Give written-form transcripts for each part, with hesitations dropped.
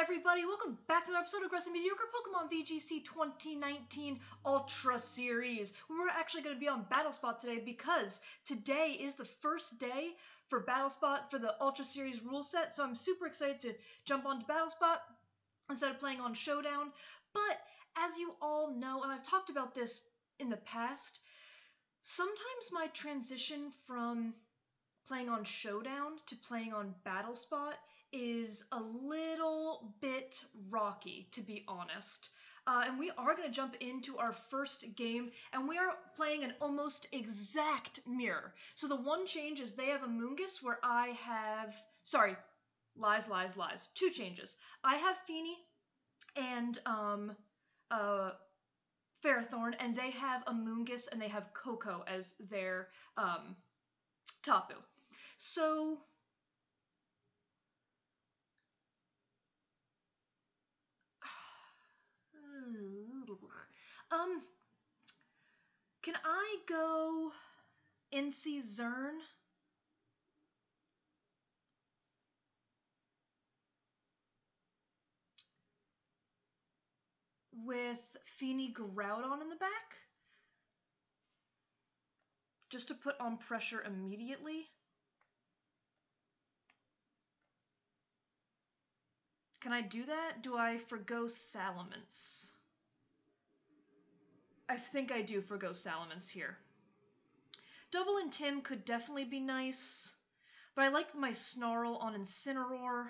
everybody, welcome back to another episode of Aggressively Mediocre Pokemon VGC 2019 Ultra Series. We're actually going to be on Battle Spot today because today is the first day for Battle Spot for the Ultra Series rule set, so I'm super excited to jump onto Battle Spot instead of playing on Showdown. But as you all know, and I've talked about this in the past, sometimes my transition from playing on Showdown to playing on Battle Spot is a little bit rocky, to be honest. And we are going to jump into our first game, and we are playing an almost exact mirror. So the one change is they have a Moongus where I have... Sorry, lies. Two changes. I have Feeny and Ferrothorn, and they have a Moongus and they have Coco as their Tapu. So... can I go NC Zern? With Feeny Groudon in the back? Just to put on pressure immediately? Can I do that? Do I forgo Salamence? I think I do forgo Salamence here. Double and Tim could definitely be nice, but I like my Snarl on Incineroar.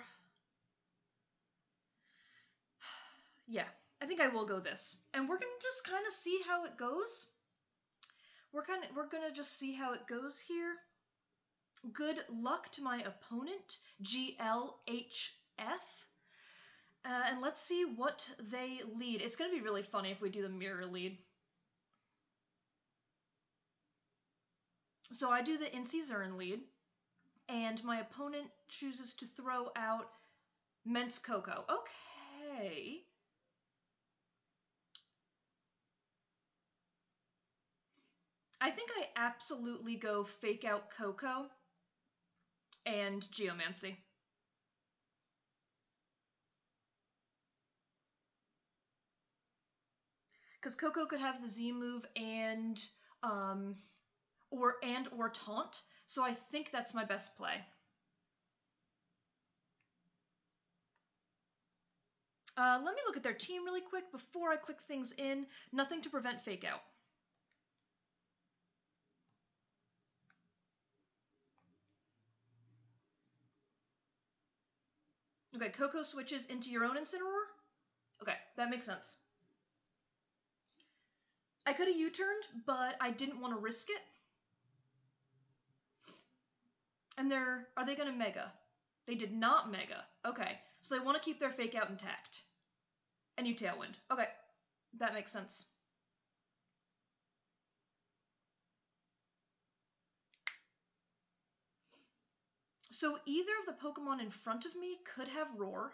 Yeah, I think I will go this. And we're gonna just kind of see how it goes. We're gonna just see how it goes here. Good luck to my opponent, GLHF. And let's see what they lead. It's gonna be really funny if we do the mirror lead. So I do the NC Zern lead, and my opponent chooses to throw out Mence Coco. Okay. I think I absolutely go Fake Out Coco and Geomancy. Because Coco could have the Z move and or taunt, so I think that's my best play. Let me look at their team really quick before I click things in. Nothing to prevent Fake Out. Okay, Coco switches into your own Incineroar? Okay, that makes sense. I could have U-turned, but I didn't want to risk it. And are they going to Mega? They did not Mega. Okay, so they want to keep their Fake Out intact. And you Tailwind. Okay, that makes sense. So either of the Pokemon in front of me could have Roar.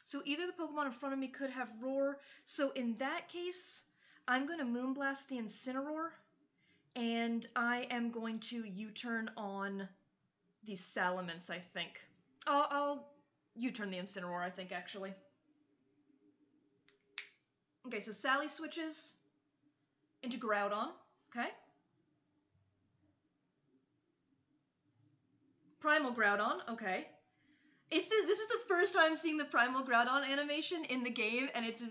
So either the Pokemon in front of me could have Roar. So in that case, I'm going to Moonblast the Incineroar, and I am going to U-turn on the Salamence, I think. I'll U-turn the Incineroar, I think, actually. Okay, so Sally switches into Groudon. Okay. Primal Groudon. Okay. This is the first time I'm seeing the Primal Groudon animation in the game, and it's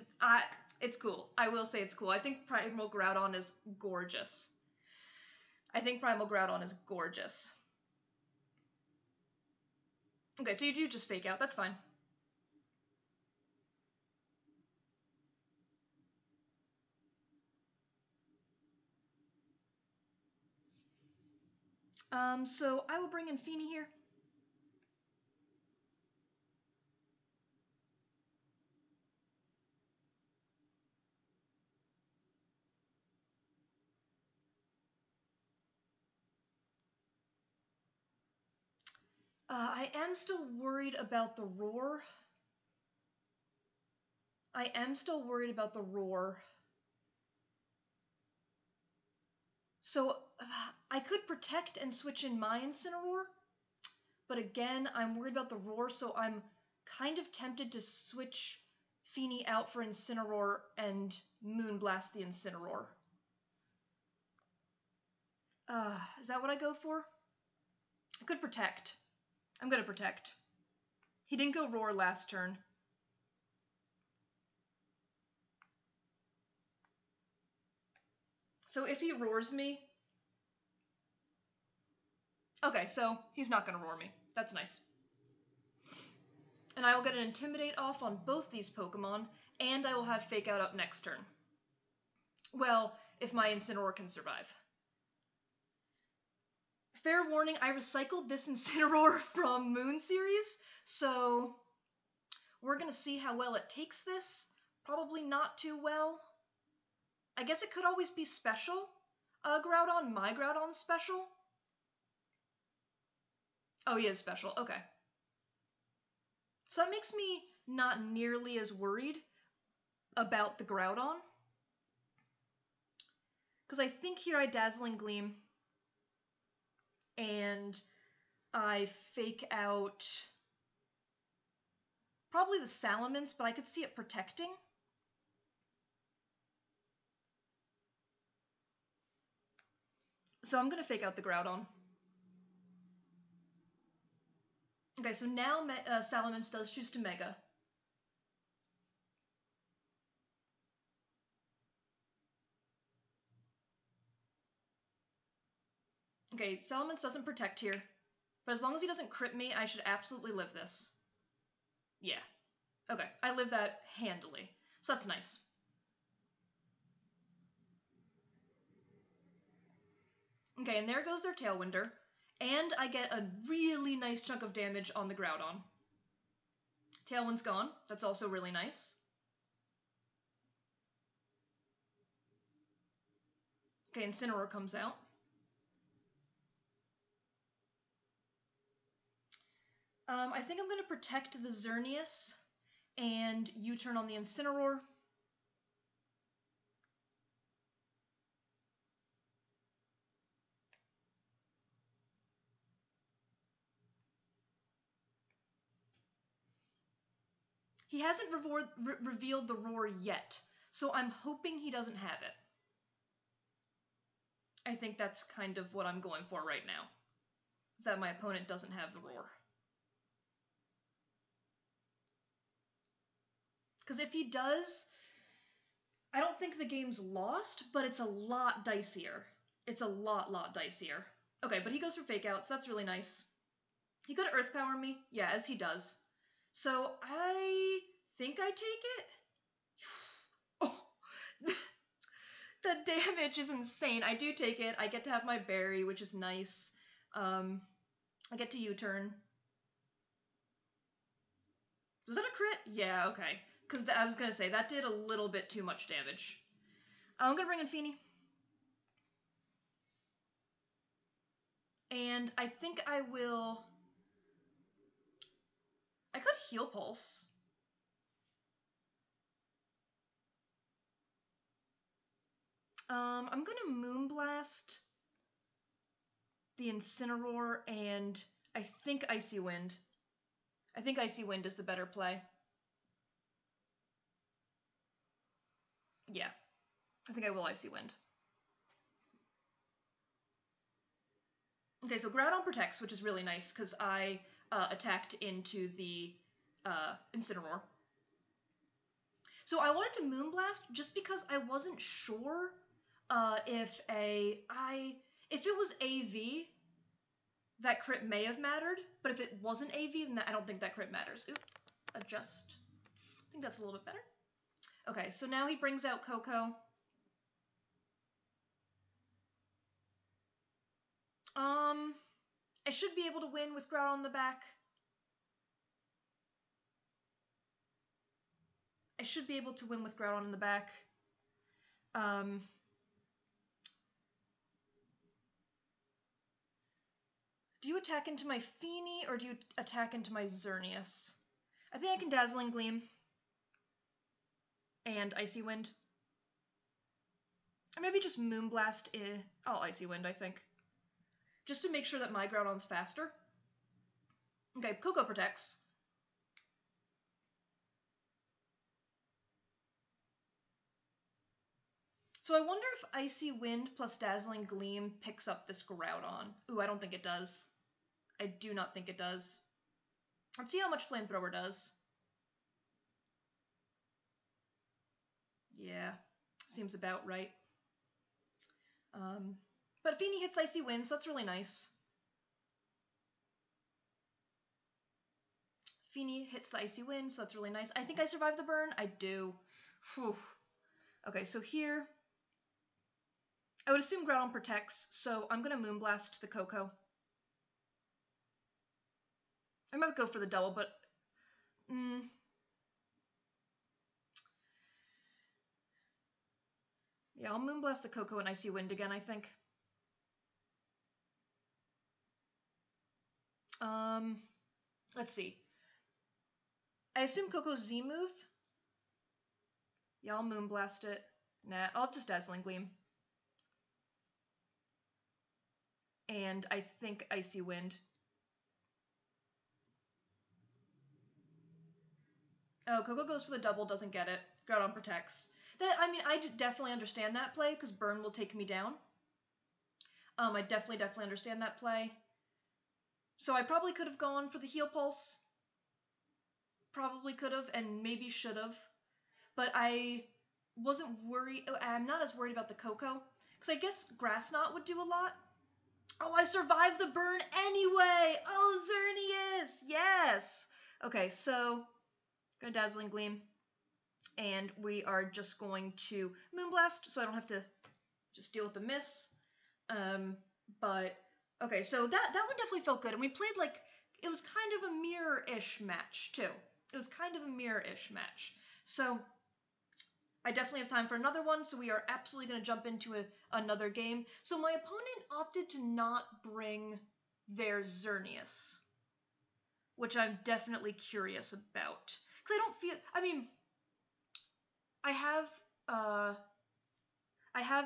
cool. I will say it's cool. I think Primal Groudon is gorgeous. Okay, so you do just Fake Out. That's fine. So I will bring in Feeny here. I am still worried about the Roar. I am still worried about the roar. So I could protect and switch in my Incineroar, but again, I'm worried about the roar, so I'm kind of tempted to switch Feeny out for Incineroar and Moonblast the Incineroar. Is that what I go for? I could protect. I'm gonna protect. He didn't go roar last turn. So if he roars me... Okay, so he's not gonna roar me. That's nice. And I will get an Intimidate off on both these Pokemon, and I will have Fake Out up next turn. Well, if my Incineroar can survive. Fair warning, I recycled this Incineroar from Moon series, so we're gonna see how well it takes this. Probably not too well. I guess it could always be special. Groudon, my Groudon's special. Oh, he is special, okay. So that makes me not nearly as worried about the Groudon. Because I think here I Dazzling Gleam, and I Fake Out probably the Salamence, but I could see it protecting. So I'm going to Fake Out the Groudon. Okay, so now Salamence does choose to Mega. Okay, Salamence doesn't protect here, but as long as he doesn't crit me, I should absolutely live this. Yeah. Okay, I live that handily, so that's nice. Okay, and there goes their Tailwinder, and I get a really nice chunk of damage on the Groudon. Tailwind's gone, that's also really nice. Okay, Incineroar comes out. I think I'm going to protect the Xerneas and U-turn on the Incineroar. He hasn't revealed the roar yet, so I'm hoping he doesn't have it. I think that's kind of what I'm going for right now, is that my opponent doesn't have the roar. Because if he does, I don't think the game's lost, but it's a lot dicier. It's a lot dicier. Okay, but he goes for Fake Out, so that's really nice. He could Earth Power me, yeah, as he does. So I think I take it. Oh, the damage is insane. I do take it. I get to have my berry, which is nice. I get to U-turn. Was that a crit? Yeah, okay. Because I was going to say, that did a little bit too much damage. I'm going to bring in Feeny. And I think I will... I could Heal Pulse. I'm going to Moonblast the Incineroar, and I think Icy Wind. I think Icy Wind is the better play. Yeah, I think I will Icy Wind. Okay, so Groudon protects, which is really nice, because I attacked into the Incineroar. So I wanted to Moonblast just because I wasn't sure if it was AV, that crit may have mattered, but if it wasn't AV, then I don't think that crit matters. Oop, adjust. I think that's a little bit better. Okay, so now he brings out Coco. I should be able to win with Groudon on the back. I should be able to win with Groudon in the back. Do you attack into my Feeny, or do you attack into my Xerneas? I think I can Dazzling Gleam. and Icy Wind. Or maybe just Moonblast. I'll Icy Wind, I think. Just to make sure that my Groudon's faster. Okay, Coco protects. So I wonder if Icy Wind plus Dazzling Gleam picks up this Groudon. Ooh, I don't think it does. I do not think it does. Let's see how much Flamethrower does. Yeah, seems about right. But Feeny hits Icy Wind, so that's really nice. Feeny hits the Icy Wind, so that's really nice. I think I survived the burn. I do. Whew. Okay, so here, I would assume Groudon protects, so I'm going to Moonblast the Coco. I might go for the double, but... Yeah, I'll Moonblast the Coco and Icy Wind again, I think. Let's see. I assume Coco's Z move? Yeah, I'll Moonblast it. Nah, I'll just Dazzling Gleam. And I think Icy Wind. Oh, Coco goes for the double, doesn't get it. Groudon protects. I mean, I definitely understand that play, because Burn will take me down. I definitely understand that play. So I probably could have gone for the Heal Pulse. Probably could have, and maybe should have. But I wasn't worried. I'm not as worried about the Coco, because I guess Grass Knot would do a lot. Oh, I survived the burn anyway! Oh, Xerneas! Yes! Okay, so, gonna Dazzling Gleam. And we are just going to Moonblast, so I don't have to just deal with the miss. But, okay, so that one definitely felt good. And we played, like, it was kind of a mirror-ish match, too. It was kind of a mirror-ish match. So, I definitely have time for another one, so we are absolutely going to jump into another game. So my opponent opted to not bring their Xerneas, which I'm definitely curious about. Because I don't feel... I mean... I have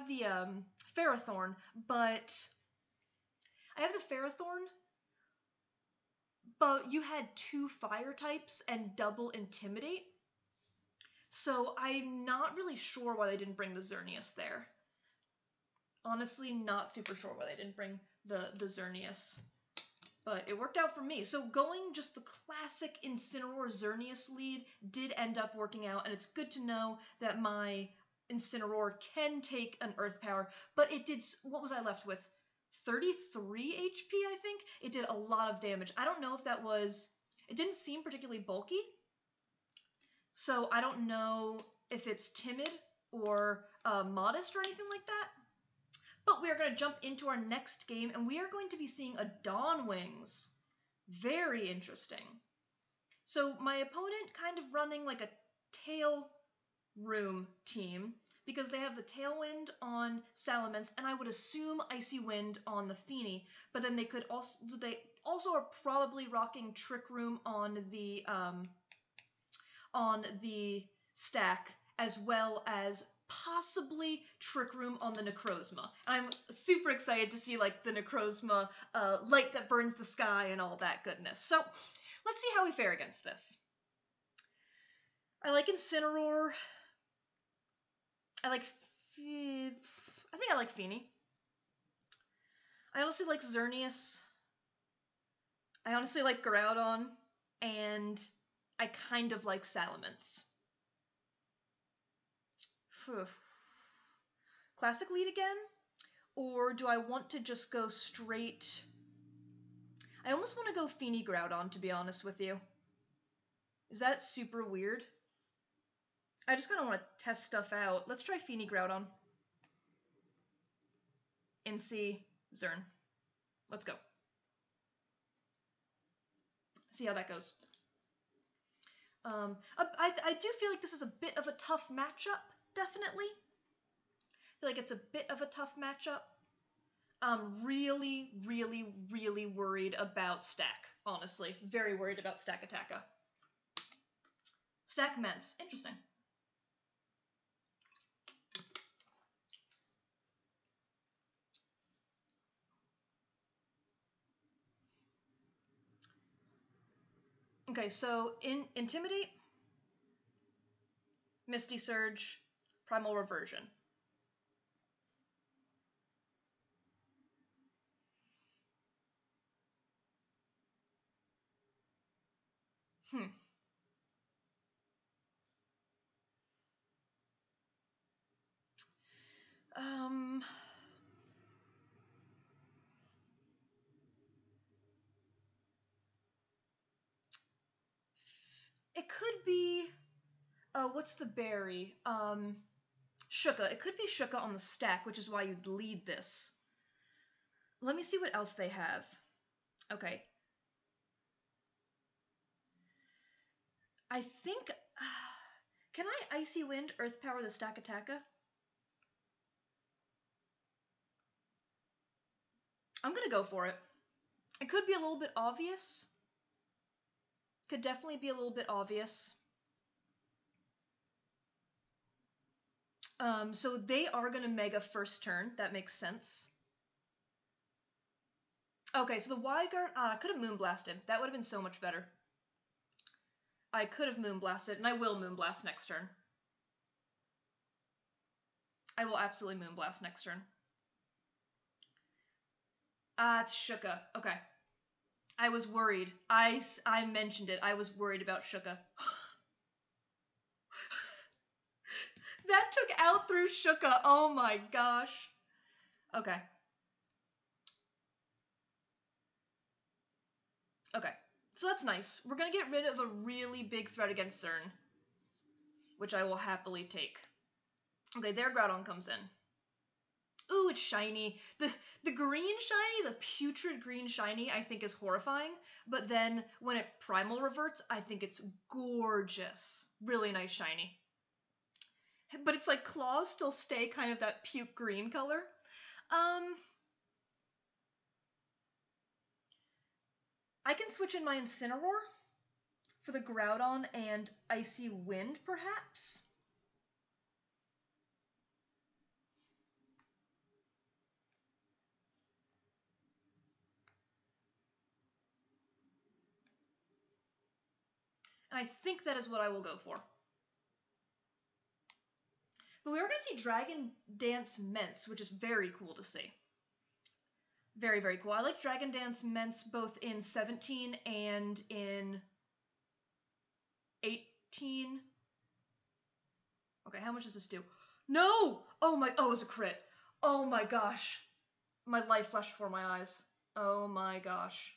the Ferrothorn, but you had 2 fire types and double Intimidate. So I'm not really sure why they didn't bring the Xerneas there. Honestly, not super sure why they didn't bring the Xerneas. But it worked out for me. So going just the classic Incineroar Xerneas lead did end up working out, and it's good to know that my Incineroar can take an Earth Power, but it did, what was I left with? 33 HP, I think? It did a lot of damage. I don't know if that was, it didn't seem particularly bulky, so I don't know if it's timid or modest or anything like that. But we are going to jump into our next game, and we are going to be seeing a Dawn Wings. Very interesting. So my opponent kind of running like a Tail Room team, because they have the Tailwind on Salamence, and I would assume Icy Wind on the Feeny, but then they also are probably rocking Trick Room on the stack, as well as possibly Trick Room on the Necrozma. I'm super excited to see, like, the Necrozma light that burns the sky and all that goodness. So, let's see how we fare against this. I like Incineroar. I think I like Feeny. I honestly like Xerneas. I honestly like Groudon. And I kind of like Salamence. Classic lead again? Or do I want to just go straight... I almost want to go Feeny Groudon, to be honest with you. Is that super weird? I just kind of want to test stuff out. Let's try Feeny Groudon. Incy Zern. Let's go. See how that goes. I do feel like this is a bit of a tough matchup, definitely. I feel like it's a bit of a tough matchup. I'm really, really, really worried about Stack, honestly. Very worried about Stack Attacka. Stack Mence. Interesting. Okay, so Intimidate, Misty Surge, Primal Reversion. Um... It could be... what's the berry? Shuka. It could be Shuka on the stack, which is why you'd lead this. Let me see what else they have. Okay. I think... can I Icy Wind Earth Power the Stack Attacka? I'm gonna go for it. It could be a little bit obvious. Could definitely be a little bit obvious. So they are gonna Mega first turn. That makes sense. Okay, so the Wide Guard... I could have Moonblasted. That would have been so much better. I could have Moonblasted, and I will Moonblast next turn. I will absolutely Moonblast next turn. It's Shuka. Okay. I was worried. I mentioned it. I was worried about Shuka. That took out through Shuka. Oh my gosh. Okay. Okay. So that's nice. We're going to get rid of a really big threat against CERN, which I will happily take. Okay, their Groudon comes in. Ooh, it's shiny. The green shiny, the putrid green shiny, I think is horrifying. But then when it primal reverts, I think it's gorgeous. Really nice shiny. But it's like claws still stay kind of that puke green color. I can switch in my Incineroar for the Groudon and Icy Wind, perhaps? And I think that is what I will go for. But we are going to see Dragon Dance Mence, which is very cool to see. Very, very cool. I like Dragon Dance Mence both in 17 and in 18. Okay, how much does this do? No! Oh, it was a crit. Oh my gosh. My life flashed before my eyes. Oh my gosh.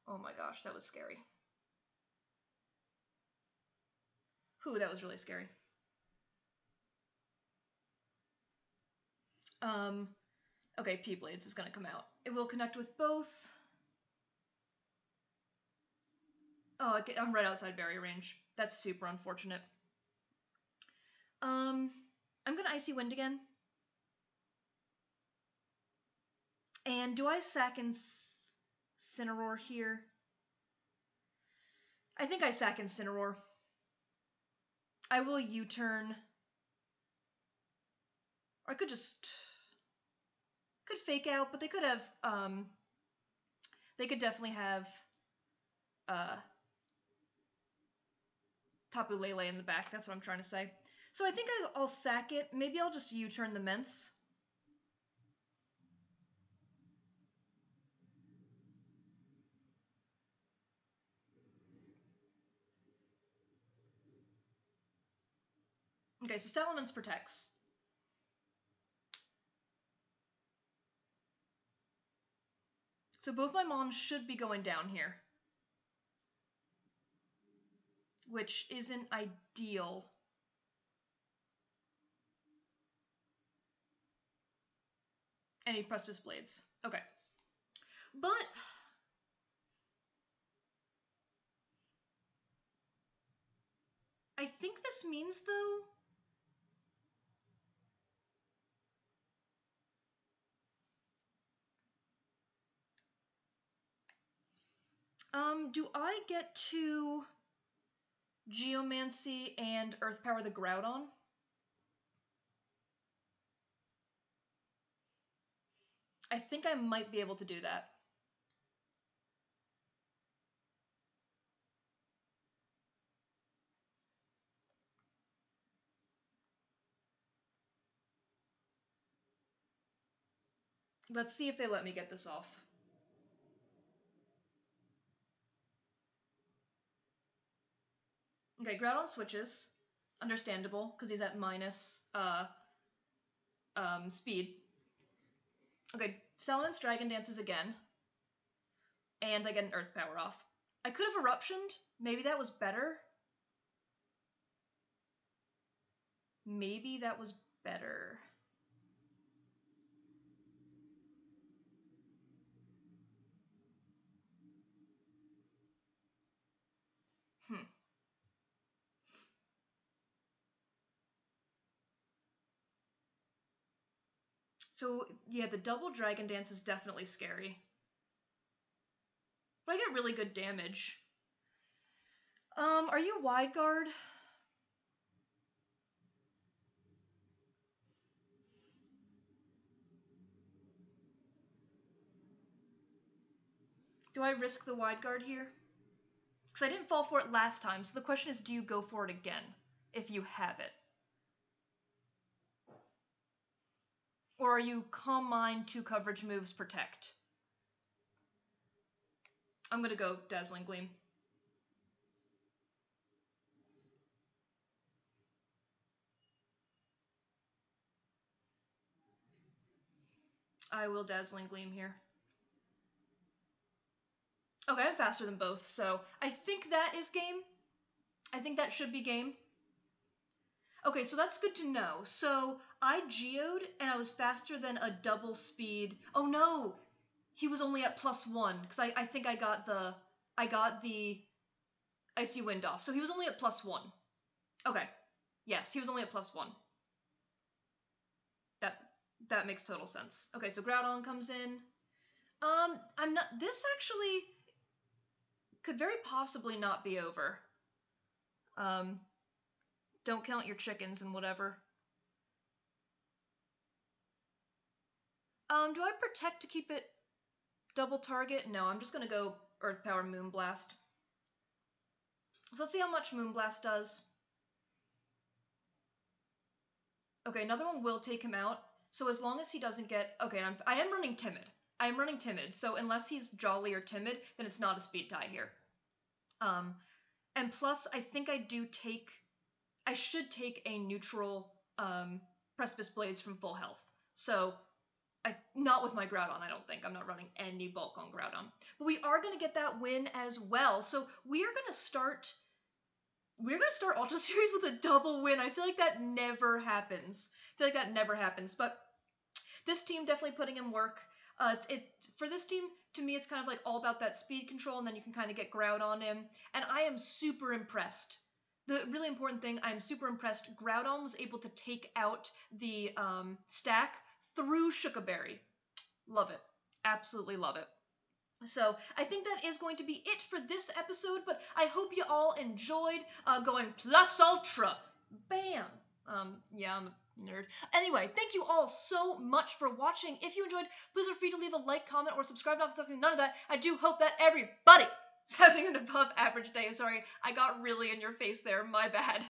Oh my gosh, that was scary. Whew, that was really scary. Okay, P-Blades is gonna come out. It will connect with both. Oh, I'm right outside barrier range. That's super unfortunate. I'm gonna Icy Wind again. And do I sack Incineroar here? I think I sack Incineroar. I will U-turn. Or I could just... could fake out, but they could have... they could definitely have... Tapu Lele in the back. That's what I'm trying to say. So I think I'll sack it. Maybe I'll just U-turn the Mence. Okay, so Salamence protects. So both my Mons should be going down here. Which isn't ideal. Any Precipice Blades. Okay. But... I think this means, though... do I get to Geomancy and Earth Power the Groudon? I think I might be able to do that. Let's see if they let me get this off. Okay, Groudon switches. Understandable, because he's at minus speed. Okay, Salamence Dragon Dances again. And I get an Earth Power off. I could have Eruptioned. Maybe that was better. Maybe that was better. So, yeah, the double Dragon Dance is definitely scary. But I get really good damage. Are you Wide Guard? Do I risk the Wide Guard here? Because I didn't fall for it last time, so the question is, do you go for it again, if you have it? Or are you Calm Mind, 2 coverage moves, Protect? I'm gonna go Dazzling Gleam. I will Dazzling Gleam here. Okay, I'm faster than both, so I think that is game. I think that should be game. Okay, so that's good to know. So I geoed and I was faster than a double speed. Oh no, he was only at +1 because I think I got the Icy Wind off. So he was only at +1. Okay, yes, he was only at +1. That makes total sense. Okay, so Groudon comes in. I'm not. This actually could very possibly not be over. Don't count your chickens and whatever. Do I Protect to keep it double target? No, I'm just gonna go Earth Power Moonblast. So let's see how much Moonblast does. Okay, another one will take him out. So as long as he doesn't get... Okay, I am running Timid. I am running Timid, so unless he's Jolly or Timid, then it's not a speed tie here. And plus, I think I should take a neutral Precipice Blades from full health. So, not with my Groudon, I don't think. I'm not running any bulk on Groudon. But we are going to get that win as well. So, we are going to start... We're going to start Ultra Series with a double win. I feel like that never happens. But this team definitely putting in work. For this team, to me, it's kind of like all about that speed control, and then you can kind of get Groudon on him. And I am super impressed. The really important thing, I'm super impressed. Groudon was able to take out the stack through Shukaberry. Love it. Absolutely love it. So I think that is going to be it for this episode, but I hope you all enjoyed going plus ultra. Bam! Yeah, I'm a nerd. Anyway, thank you all so much for watching. If you enjoyed, please feel free to leave a like, comment, or subscribe. Not something, none of that. I do hope that everybody is having an above average day. Sorry, I got really in your face there. My bad.